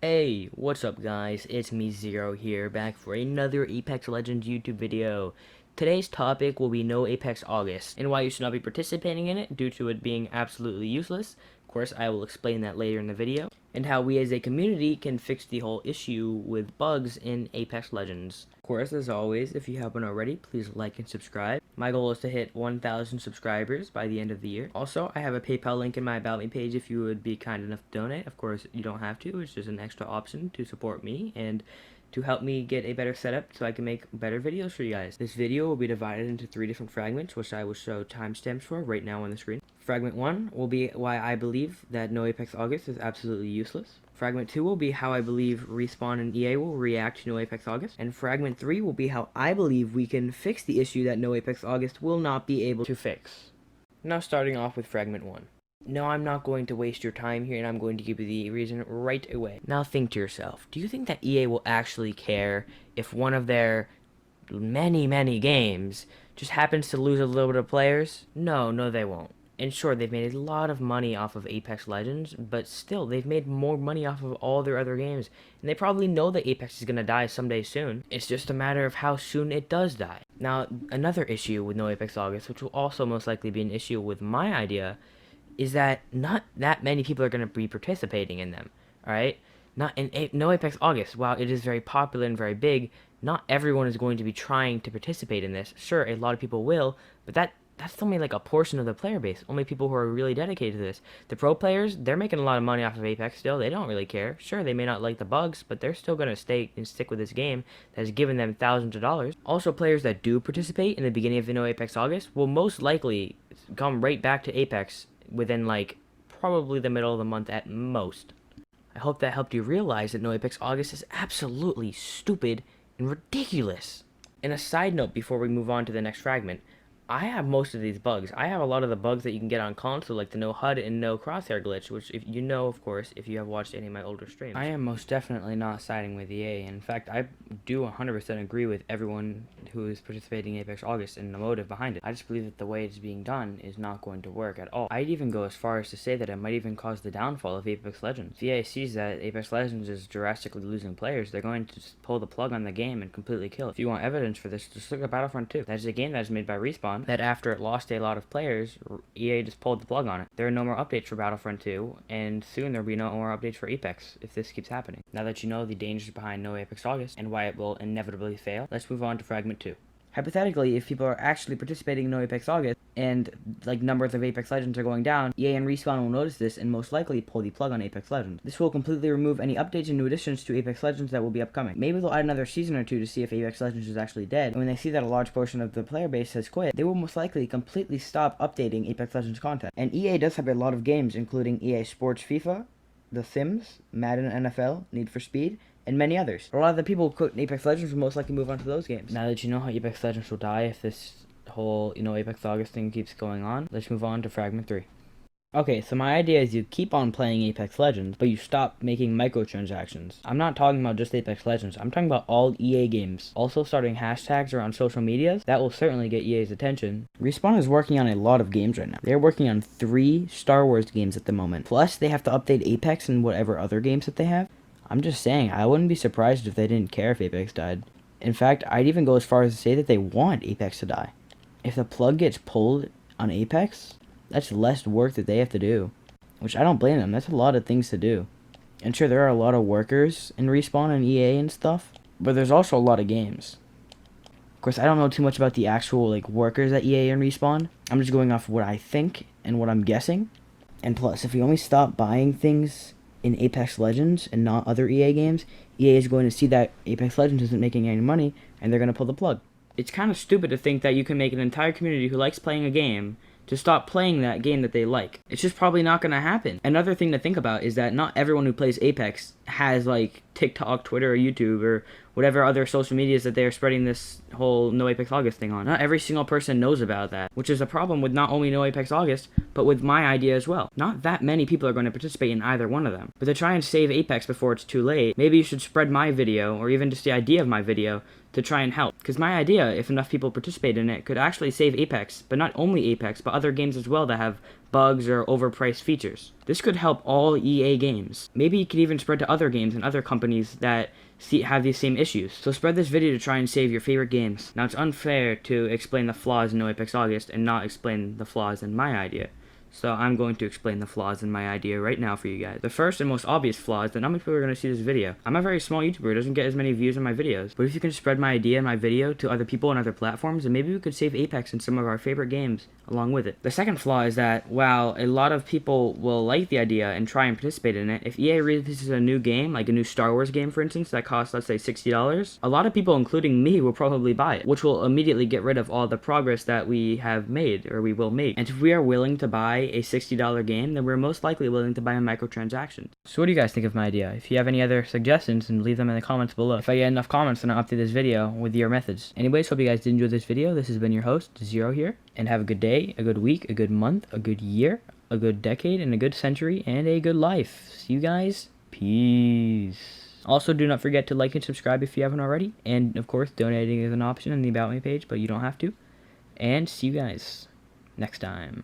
Hey, what's up guys? It's me Zero here, back for another Apex Legends YouTube video. Today's topic will be No Apex August, and why you should not be participating in it due to it being absolutely useless. Of course, I will explain that later in the video, and how we as a community can fix the whole issue with bugs in Apex Legends. Of course, as always, if you haven't already, please like and subscribe. My goal is to hit 1,000 subscribers by the end of the year. Also, I have a PayPal link in my About Me page if you would be kind enough to donate. Of course, you don't have to. It's just an extra option to support me and to help me get a better setup so I can make better videos for you guys. This video will be divided into 3 different fragments, which I will show timestamps for right now on the screen. Fragment 1 will be why I believe that No Apex August is absolutely useless. Fragment 2 will be how I believe Respawn and EA will react to No Apex August. And Fragment 3 will be how I believe we can fix the issue that No Apex August will not be able to fix. Now starting off with Fragment 1. No, I'm not going to waste your time here, and I'm going to give you the reason right away. Now think to yourself, do you think that EA will actually care if one of their many games just happens to lose a little bit of players? No, they won't. And sure, they've made a lot of money off of Apex Legends, but still, they've made more money off of all their other games. And they probably know that Apex is going to die someday soon. It's just a matter of how soon it does die. Now, another issue with No Apex August, which will also most likely be an issue with my idea, is that not that many people are going to be participating in them, alright? Not in No Apex August, while it is very popular and very big, not everyone is going to be trying to participate in this. Sure, a lot of people will, but that's only like a portion of the player base. Only people who are really dedicated to this. The pro players, they're making a lot of money off of Apex still. They don't really care. Sure, they may not like the bugs, but they're still going to stay and stick with this game that has given them thousands of dollars. Also, players that do participate in the beginning of the No Apex August will most likely come right back to Apex within like probably the middle of the month at most. I hope that helped you realize that No Apex August is absolutely stupid and ridiculous. And a side note before we move on to the next fragment, I have most of these bugs. I have a lot of the bugs that you can get on console, like the no HUD and no crosshair glitch, which if you know, of course, if you have watched any of my older streams. I am most definitely not siding with EA. In fact, I do 100% agree with everyone who is participating in Apex August and the motive behind it. I just believe that the way it's being done is not going to work at all. I'd even go as far as to say that it might even cause the downfall of Apex Legends. If EA sees that Apex Legends is drastically losing players, they're going to just pull the plug on the game and completely kill it. If you want evidence for this, just look at Battlefront 2. That is a game that is made by Respawn, that after it lost a lot of players, EA just pulled the plug on it. There are no more updates for Battlefront 2, and soon there will be no more updates for Apex if this keeps happening. Now that you know the dangers behind No Apex August and why it will inevitably fail, let's move on to Fragment 2. Hypothetically, if people are actually participating in No Apex August, and like numbers of Apex Legends are going down, EA and Respawn will notice this and most likely pull the plug on Apex Legends. This will completely remove any updates and new additions to Apex Legends that will be upcoming. Maybe they'll add another season or two to see if Apex Legends is actually dead, and when they see that a large portion of the player base has quit, they will most likely completely stop updating Apex Legends content. And EA does have a lot of games, including EA Sports FIFA, The Sims, Madden NFL, Need for Speed, and many others. A lot of the people who quit Apex Legends will most likely move on to those games. Now that you know how Apex Legends will die if this whole, Apex August thing keeps going on, let's move on to Fragment 3. Okay, so my idea is you keep on playing Apex Legends, but you stop making microtransactions. I'm not talking about just Apex Legends, I'm talking about all EA games. Also starting hashtags around social medias, that will certainly get EA's attention. Respawn is working on a lot of games right now. They're working on 3 Star Wars games at the moment. Plus, they have to update Apex and whatever other games that they have. I'm just saying, I wouldn't be surprised if they didn't care if Apex died. In fact, I'd even go as far as to say that they want Apex to die. If the plug gets pulled on Apex, that's less work that they have to do. Which I don't blame them, that's a lot of things to do. And sure, there are a lot of workers in Respawn and EA and stuff, but there's also a lot of games. Of course, I don't know too much about the actual workers at EA and Respawn. I'm just going off what I think and what I'm guessing. And plus, if we only stop buying things in Apex Legends and not other EA games, EA is going to see that Apex Legends isn't making any money, and they're going to pull the plug. It's kind of stupid to think that you can make an entire community who likes playing a game to stop playing that game that they like. It's just probably not going to happen. Another thing to think about is that not everyone who plays Apex has TikTok, Twitter, or YouTube, or whatever other social medias that they are spreading this whole No Apex August thing on. Not every single person knows about that, which is a problem with not only No Apex August, but with my idea as well. Not that many people are going to participate in either one of them. But to try and save Apex before it's too late, maybe you should spread my video, or even just the idea of my video, to try and help. Because my idea, if enough people participate in it, could actually save Apex, but not only Apex, but other games as well that have bugs, or overpriced features. This could help all EA games. Maybe it could even spread to other games and other companies that have these same issues. So spread this video to try and save your favorite games. Now, it's unfair to explain the flaws in No Apex August and not explain the flaws in my idea. So I'm going to explain the flaws in my idea right now for you guys. The first and most obvious flaw is that not many people are going to see this video. I'm a very small YouTuber who doesn't get as many views on my videos. But if you can spread my idea and my video to other people on other platforms, then maybe we could save Apex and some of our favorite games along with it. The second flaw is that while a lot of people will like the idea and try and participate in it, if EA releases a new game, like a new Star Wars game for instance, that costs, let's say, $60, a lot of people, including me, will probably buy it, which will immediately get rid of all the progress that we have made, or we will make. And if we are willing to buy a $60 game, then we're most likely willing to buy a microtransaction. So what do you guys think of my idea? If you have any other suggestions, then leave them in the comments below. If I get enough comments, then I'll update this video with your methods. Anyways, hope you guys did enjoy this video. This has been your host, Zero here, and have a good day, a good week, a good month, a good year, a good decade, and a good century, and a good life. See you guys. Peace. Also, do not forget to like and subscribe if you haven't already. And, of course, donating is an option in the About Me page, but you don't have to. And see you guys next time.